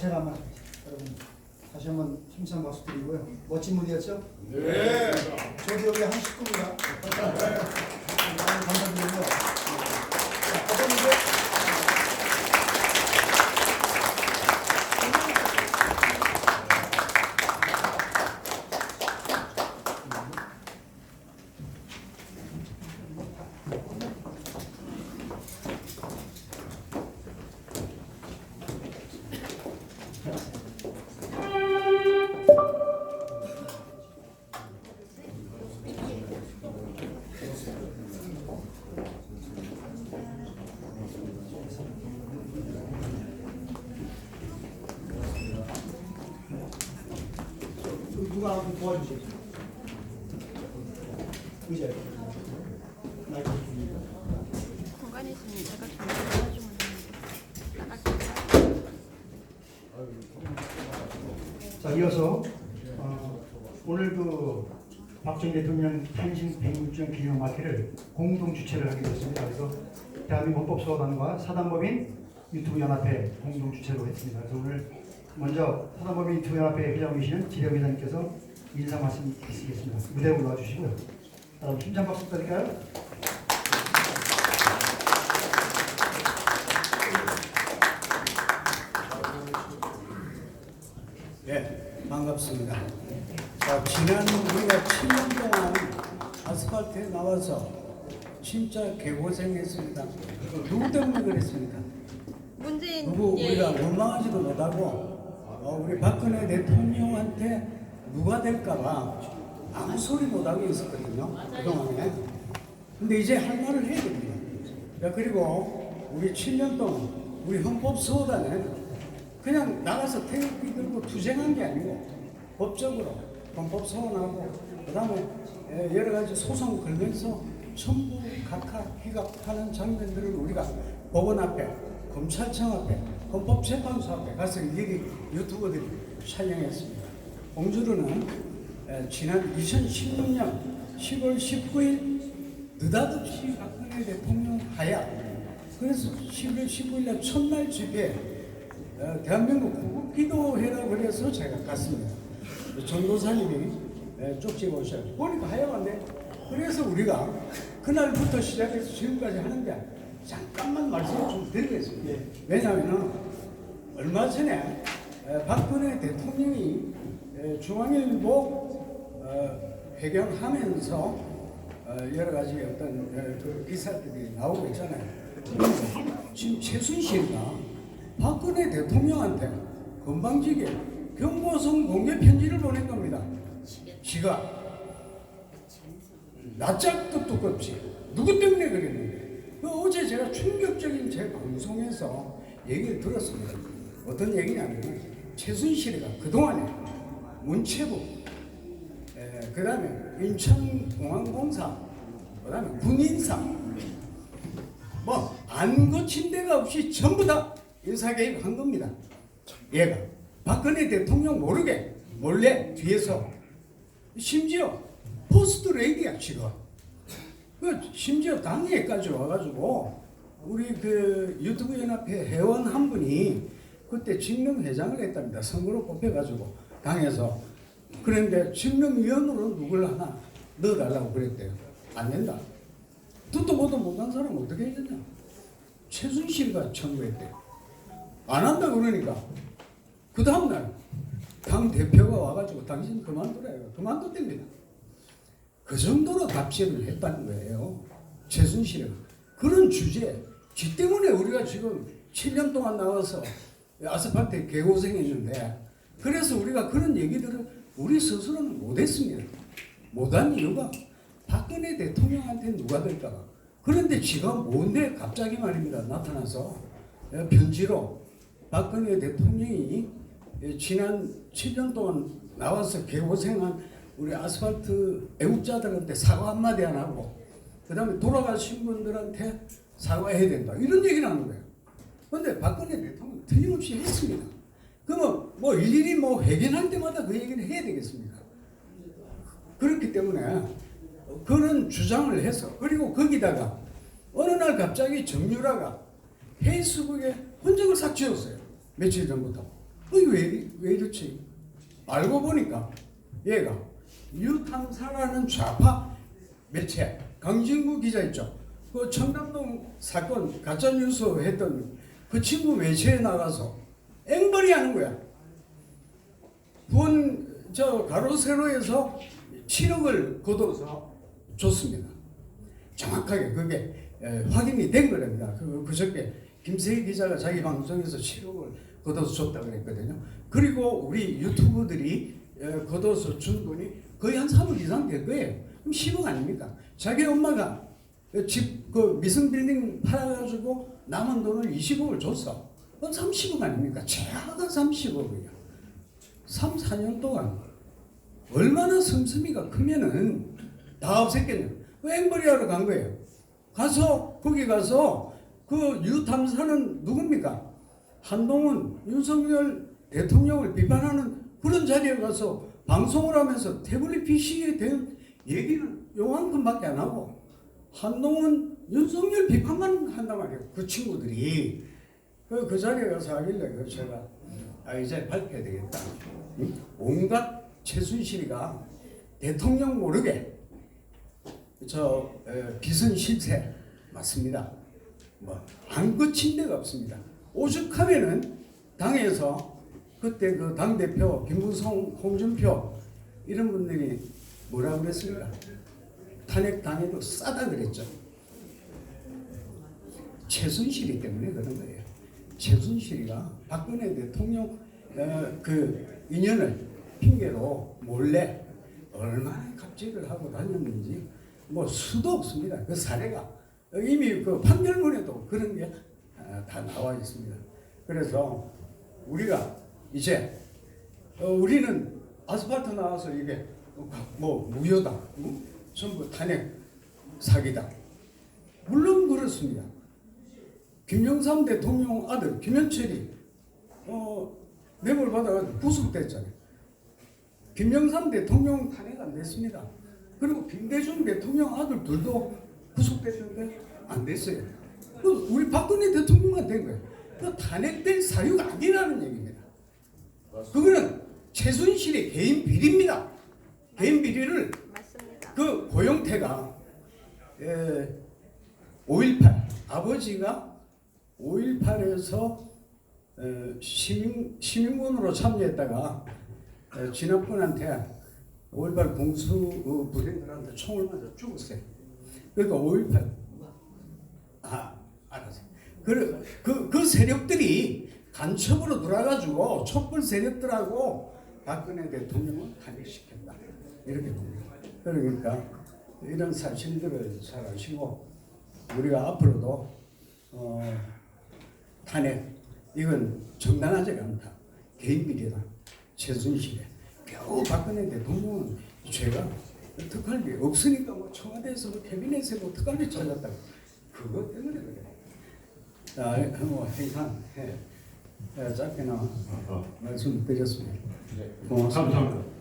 제가 한번 여러분 다시 한번 힘찬 박수 드리고요. 멋진 무대였죠? 네. 저도 여기 한 식구입니다. 감사드리고요. 어떤 문제? 누가 한번 도와주세요. 의자요. 마이크 줍니다. 공간이 있으면 제가 좀 도와주면 나갈게요. 자, 이어서 오늘 박정희 대통령 탄신 100주년 기념 마켓을 공동 주최를 하게 됐습니다. 그래서 대한민국 헌법소원단과 사단법인 유튜브 연합회 공동 주최로 했습니다. 그래서 오늘 먼저 사단법인 유튜브 연합회 회장이시는 지령 회장님께서 인사 말씀 있으시겠습니다. 무대에 올라와 주시고요. 여러분 힘찬 박수 부탁드릴까요? 네, 반갑습니다. 자, 지난 우리가 7년 동안 아스팔트에 나와서 진짜 개고생했습니다. 누구 때문에 그랬습니까? 문재인 누구 우리가 원망하지도 못하고 우리 박근혜 대통령한테 누가 될까봐 아무 소리 못하고 있었거든요. 그동안에. 근데 이제 할 말을 해야 됩니다. 자, 그리고 우리 7년 동안 우리 헌법소원단에 그냥 나가서 태극기 들고 투쟁한 게 아니고 법적으로 헌법소원하고 그다음에 여러 가지 소송 걸면서 전부 각하 희각하는 장면들을 우리가 법원 앞에, 검찰청 앞에, 헌법재판소 앞에 가서 여기 유튜버들이 촬영했습니다. 공주로는 지난 2016년 10월 19일 느닷없이 박근혜 대통령 하야 그래서 11월 19일 날 첫날 집회에 대한민국 구국기도회라고 그래서 제가 갔습니다. 전도사님이 쪽지가 오셔서 보니까 하여간데 그래서 우리가 그날부터 시작해서 지금까지 하는데 잠깐만 말씀을 좀 드리겠습니다. 왜냐하면 얼마 전에 박근혜 대통령이 중앙일보 회견하면서 여러 가지 어떤 그 기사들이 나오고 있잖아요. 지금 최순실이가 박근혜 대통령한테 건방지게 경고성 공개 편지를 보낸 겁니다. 지가 낯짝도 없이 누구 때문에 그랬는데 어제 제가 충격적인 제 방송에서 얘기를 들었습니다. 어떤 얘기냐면 최순실이가 그동안에 문체부 그 다음에 인천공항공사 그 다음에 군인사 뭐 안 거친 데가 없이 전부 다 인사개입한 겁니다. 얘가 박근혜 대통령 모르게 몰래 뒤에서 심지어 포스트 레이디야 지금. 심지어 당에까지 와가지고 우리 그 유튜브 연합회 회원 한 분이 그때 직능회장을 했답니다. 선거로 뽑혀가지고 당에서. 그런데 직능위원으로 누굴 하나 넣어달라고 그랬대요. 안 된다. 듣도 보도 못한 사람 어떻게 해줬냐. 최순실가 청구했대요. 안 한다 그러니까 그 다음날 당 대표가 와가지고 당신 그만두래요. 그만뒀답니다. 그 정도로 답시를 했다는 거예요. 최순실은. 그런 주제, 지 때문에 우리가 지금 7년 동안 나와서 아스팔트에 개고생했는데 그래서 우리가 그런 얘기들을 우리 스스로는 못했습니다. 못한 이유가 박근혜 대통령한테 누가 될까. 그런데 지가 뭔데 갑자기 말입니다. 나타나서 편지로 박근혜 대통령이 지난 7년 동안 나와서 개고생한 우리 아스팔트 애국자들한테 사과 한마디 안 하고 그 다음에 돌아가신 분들한테 사과해야 된다. 이런 얘기를 하는 거예요. 그런데 박근혜 대통령은 틀림없이 했습니다. 그러면 뭐 일일이 뭐 회견할 때마다 그 얘기를 해야 되겠습니까? 그렇기 때문에 그런 주장을 해서 그리고 거기다가 어느 날 갑자기 정유라가 페이스북에 흔적을 싹 지웠어요. 며칠 전부터. 왜 이렇지? 알고 보니까 얘가 유탐사라는 좌파 매체 강진구 기자 있죠. 그 청담동 사건 가짜뉴스 했던 그 친구 매체에 나가서 앵벌이 하는 거야. 가로세로에서 7억을 거둬서 줬습니다. 정확하게 그게 확인이 된 거랍니다. 그저께 김세희 기자가 자기 방송에서 7억을 걷어서 줬다고 그랬거든요. 그리고 우리 유튜브들이 걷어서 준 돈이 거의 한 3억 이상 될 거예요. 그럼 10억 아닙니까? 자기 엄마가 집 그 미성 빌딩 팔아가지고 남은 돈을 20억을 줬어. 그럼 30억 아닙니까? 최하가 30억이야. 3, 4년 동안 얼마나 씀씀이가 크면은 다 없앴겠냐. 그 앵벌이하러 간 거예요. 거기 가서 그 유탐사는 누굽니까? 한동훈, 윤석열 대통령을 비판하는 그런 자리에 가서 방송을 하면서 태블릿 PC에 대한 얘기는 요만큼밖에 안 하고 한동훈, 윤석열 비판만 한단 말이에요. 그 친구들이 그 자리에 가서 하길래 제가 이제 밝혀야 되겠다. 온갖 최순실이가 대통령 모르게 비선 실세 맞습니다. 안 거친 데가 없습니다. 오죽하면은 당에서 그때 그 당대표 김무성, 홍준표 이런 분들이 뭐라 그랬습니까? 탄핵 당해도 싸다 그랬죠. 최순실이 때문에 그런 거예요. 최순실이가 박근혜 대통령 그 인연을 핑계로 몰래 얼마나 갑질을 하고 다녔는지 수도 없습니다. 그 사례가 이미 그 판결문에도 그런 게 다 나와 있습니다. 그래서 우리가 이제 우리는 아스팔트 나와서 이게 무효다, 전부 탄핵 사기다. 물론 그렇습니다. 김영삼 대통령 아들 김현철이 뇌물 받아가지고 구속됐잖아요. 김영삼 대통령 탄핵 안 됐습니다. 그리고 김대중 대통령 아들 둘도 구속됐는데 안 됐어요. 우리 박근혜 대통령만 된 거예요. 그 탄핵될 사유가 아니라는 얘기입니다. 그거는 최순실의 개인 비리입니다. 개인 비리를 맞습니다. 그 고영태가 5.18 아버지가 5.18에서 시민군으로 참여했다가 진압군한테 5.18 공수 부대들한테 총을 맞아 죽었어요. 그러니까 5.18 알았어요. 그 세력들이 간첩으로 들어와가지고 촛불 세력들하고 박근혜 대통령을 탄핵시켰다. 이렇게 봅니다. 그러니까 이런 사실들을 잘 아시고 우리가 앞으로도 탄핵 이건 정당하지가 않다. 개인 비리다. 최순실에 겨우 박근혜 대통령은 죄가 특활비 없으니까 청와대에서 캐비넷에서 특활비 찾았다고 그것 때문에 그래. 자, 행상 짧게나 말씀드렸습니다. 고맙습니다. 감사합니다.